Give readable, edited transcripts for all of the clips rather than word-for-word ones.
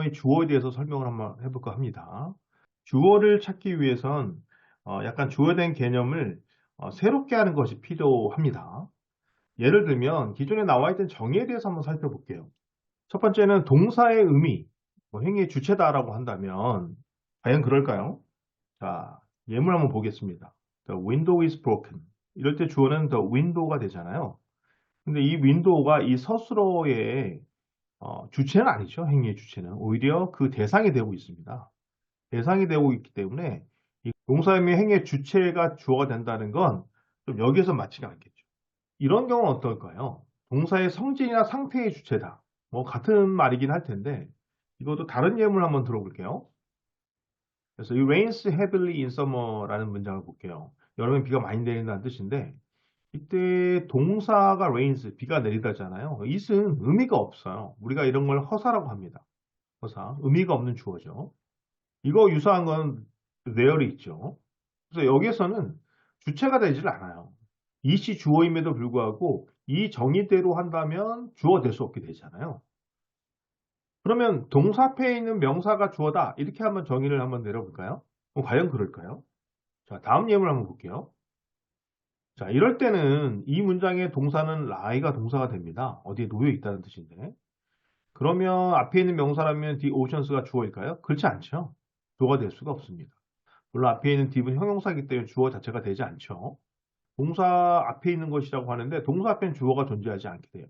영어의 주어에 대해서 설명을 한번 해볼까 합니다. 주어를 찾기 위해선 약간 주어된 개념을 새롭게 하는 것이 필요합니다. 예를 들면 기존에 나와 있던 정의에 대해서 한번 살펴볼게요. 첫 번째는 동사의 의미, 행위의 주체다라고 한다면 과연 그럴까요? 자, 예물 한번 보겠습니다. The window is broken. 이럴 때 주어는 the window가 되잖아요. 근데 이 window가 이 서술어의 주체는 아니죠. 행위의 주체는. 오히려 그 대상이 되고 있습니다. 대상이 되고 있기 때문에 이 동사의 행위의 주체가 주어가 된다는 건 좀 여기에서 맞지가 않겠죠. 이런 경우는 어떨까요? 동사의 성질이나 상태의 주체다. 같은 말이긴 할 텐데 이것도 다른 예물 한번 들어볼게요. 그래서 이 rains heavily in summer라는 문장을 볼게요. 여름에 비가 많이 내린다는 뜻인데 이때 동사가 rains, 비가 내리다잖아요. it은 의미가 없어요. 우리가 이런 걸 허사라고 합니다. 허사, 의미가 없는 주어죠. 이거 유사한 건 there이 있죠. 그래서 여기에서는 주체가 되질 않아요. it이 주어임에도 불구하고 이 정의대로 한다면 주어 될 수 없게 되잖아요. 그러면 동사 앞에 있는 명사가 주어다. 이렇게 한번 정의를 한번 내려볼까요? 과연 그럴까요? 자, 다음 예물 한번 볼게요. 자, 이럴 때는 이 문장의 동사는 lie가 동사가 됩니다. 어디에 놓여 있다는 뜻인데. 그러면 앞에 있는 명사라면 the oceans가 주어일까요? 그렇지 않죠. 주어가 될 수가 없습니다. 물론 앞에 있는 dip은 형용사이기 때문에 주어 자체가 되지 않죠. 동사 앞에 있는 것이라고 하는데 동사 앞에는 주어가 존재하지 않게 돼요.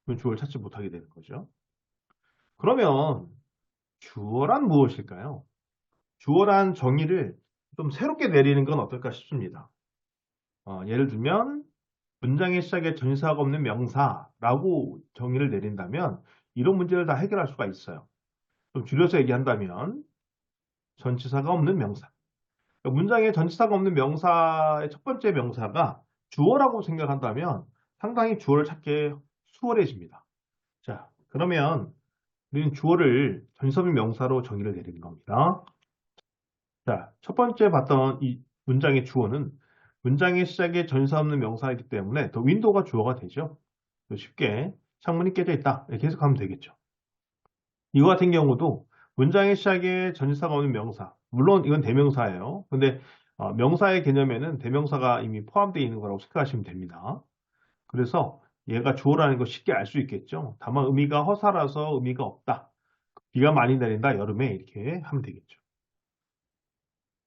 그럼 주어를 찾지 못하게 되는 거죠. 그러면 주어란 무엇일까요? 주어란 정의를 좀 새롭게 내리는 건 어떨까 싶습니다. 예를 들면 문장의 시작에 전치사가 없는 명사라고 정의를 내린다면 이런 문제를 다 해결할 수가 있어요. 좀 줄여서 얘기한다면 전치사가 없는 명사. 그러니까 문장에 전치사가 없는 명사의 첫 번째 명사가 주어라고 생각한다면 상당히 주어를 찾기 수월해집니다. 자, 그러면 우리는 주어를 전치사 없는 명사로 정의를 내리는 겁니다. 자, 첫 번째 봤던 이 문장의 주어는 문장의 시작에 전치사 없는 명사이기 때문에 더 윈도우가 주어가 되죠. 쉽게 창문이 깨져 있다. 이렇게 해석하면 되겠죠. 이거 같은 경우도 문장의 시작에 전치사가 없는 명사. 물론 이건 대명사예요. 근데 명사의 개념에는 대명사가 이미 포함되어 있는 거라고 생각하시면 됩니다. 그래서 얘가 주어라는 거 쉽게 알 수 있겠죠. 다만 의미가 허사라서 의미가 없다. 비가 많이 내린다 여름에 이렇게 하면 되겠죠.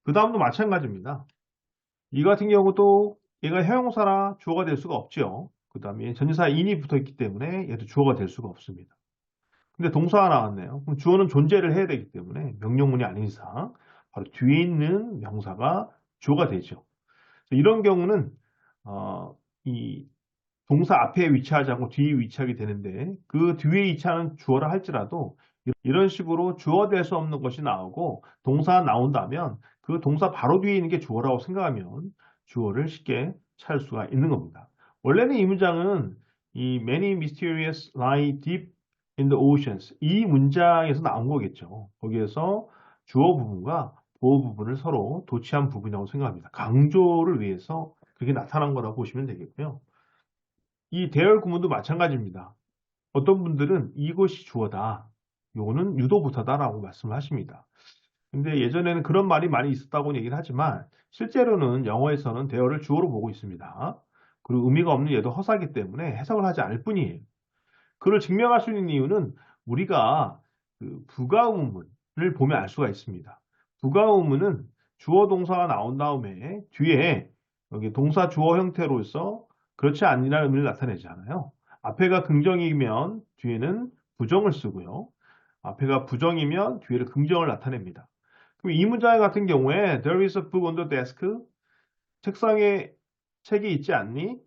그 다음도 마찬가지입니다. 이 같은 경우도 얘가 형용사라 주어가 될 수가 없죠. 그 다음에 전치사 in이 붙어 있기 때문에 얘도 주어가 될 수가 없습니다. 근데 동사가 나왔네요. 그럼 주어는 존재를 해야 되기 때문에 명령문이 아닌 이상 바로 뒤에 있는 명사가 주어가 되죠. 이런 경우는 이 동사 앞에 위치하지 않고 뒤에 위치하게 되는데 그 뒤에 위치하는 주어라 할지라도 이런 식으로 주어 될 수 없는 것이 나오고 동사가 나온다면 그 동사 바로 뒤에 있는 게 주어라고 생각하면 주어를 쉽게 찾을 수가 있는 겁니다. 원래는 이 문장은 이 many mysterious lie deep in the oceans 이 문장에서 나온 거겠죠. 거기에서 주어 부분과 보어 부분을 서로 도치한 부분이라고 생각합니다. 강조를 위해서 그렇게 나타난 거라고 보시면 되겠고요. 이 대열 구문도 마찬가지입니다. 어떤 분들은 이것이 주어다. 요거는 유도부사다라고 말씀을 하십니다. 근데 예전에는 그런 말이 많이 있었다고 얘기를 하지만 실제로는 영어에서는 대열을 주어로 보고 있습니다. 그리고 의미가 없는 얘도 허사기 때문에 해석을 하지 않을 뿐이에요. 그걸 증명할 수 있는 이유는 우리가 그 부가의문을 보면 알 수가 있습니다. 부가의문은 주어 동사가 나온 다음에 뒤에 여기 동사 주어 형태로서 그렇지 않니라는 의미를 나타내잖아요. 앞에가 긍정이면 뒤에는 부정을 쓰고요. 앞에가 부정이면 뒤에를 긍정을 나타냅니다. 그럼 이 문장 같은 경우에 There is a book on the desk. 책상에 책이 있지 않니?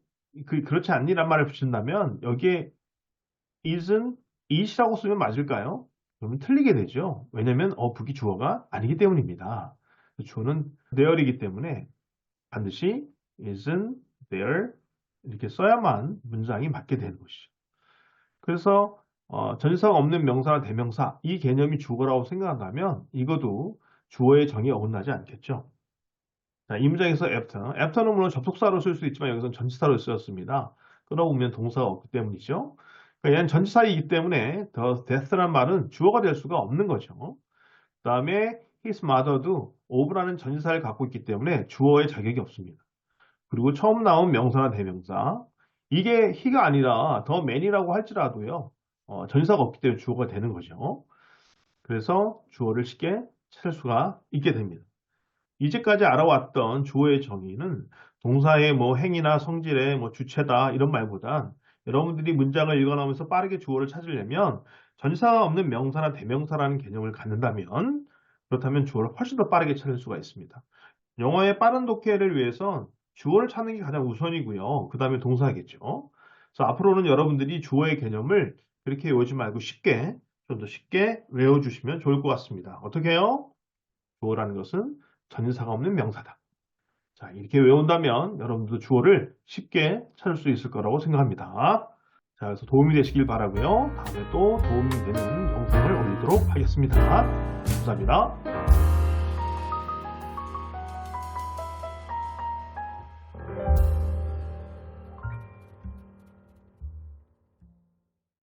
그렇지 않니란 말을 붙인다면 여기에 isn't it이라고 쓰면 맞을까요? 그러면 틀리게 되죠. 왜냐면 book이 주어가 아니기 때문입니다. 주어는 there이기 때문에 반드시 isn't there 이렇게 써야만 문장이 맞게 되는 것이죠. 그래서 전치사가 없는 명사나 대명사 이 개념이 주어라고 생각한다면 이것도 주어의 정의에 어긋나지 않겠죠. 자, 이 문장에서 after는 물론 접속사로 쓸 수 있지만 여기서는 전치사로 쓰였습니다. 끌어오면 동사가 없기 때문이죠. 그러니까 얘는 전치사이기 때문에 the death란 말은 주어가 될 수가 없는 거죠. 그 다음에 his mother도 of라는 전치사를 갖고 있기 때문에 주어의 자격이 없습니다. 그리고 처음 나온 명사나 대명사, 이게 he가 아니라 the man이라고 할지라도요, 전치사가 없기 때문에 주어가 되는 거죠. 그래서 주어를 쉽게 찾을 수가 있게 됩니다. 이제까지 알아왔던 주어의 정의는 동사의 뭐 행위나 성질의 뭐 주체다 이런 말보단 여러분들이 문장을 읽어나오면서 빠르게 주어를 찾으려면 전치사가 없는 명사나 대명사라는 개념을 갖는다면, 그렇다면 주어를 훨씬 더 빠르게 찾을 수가 있습니다. 영어의 빠른 독해를 위해선 주어를 찾는 게 가장 우선이고요. 그 다음에 동사겠죠. 그래서 앞으로는 여러분들이 주어의 개념을 그렇게 외우지 말고 쉽게, 좀 더 쉽게 외워주시면 좋을 것 같습니다. 어떻게 해요? 주어라는 것은 전치사가 없는 명사다. 자, 이렇게 외운다면 여러분들도 주어를 쉽게 찾을 수 있을 거라고 생각합니다. 자, 그래서 도움이 되시길 바라고요. 다음에 또 도움이 되는 영상을 올리도록 하겠습니다. 감사합니다.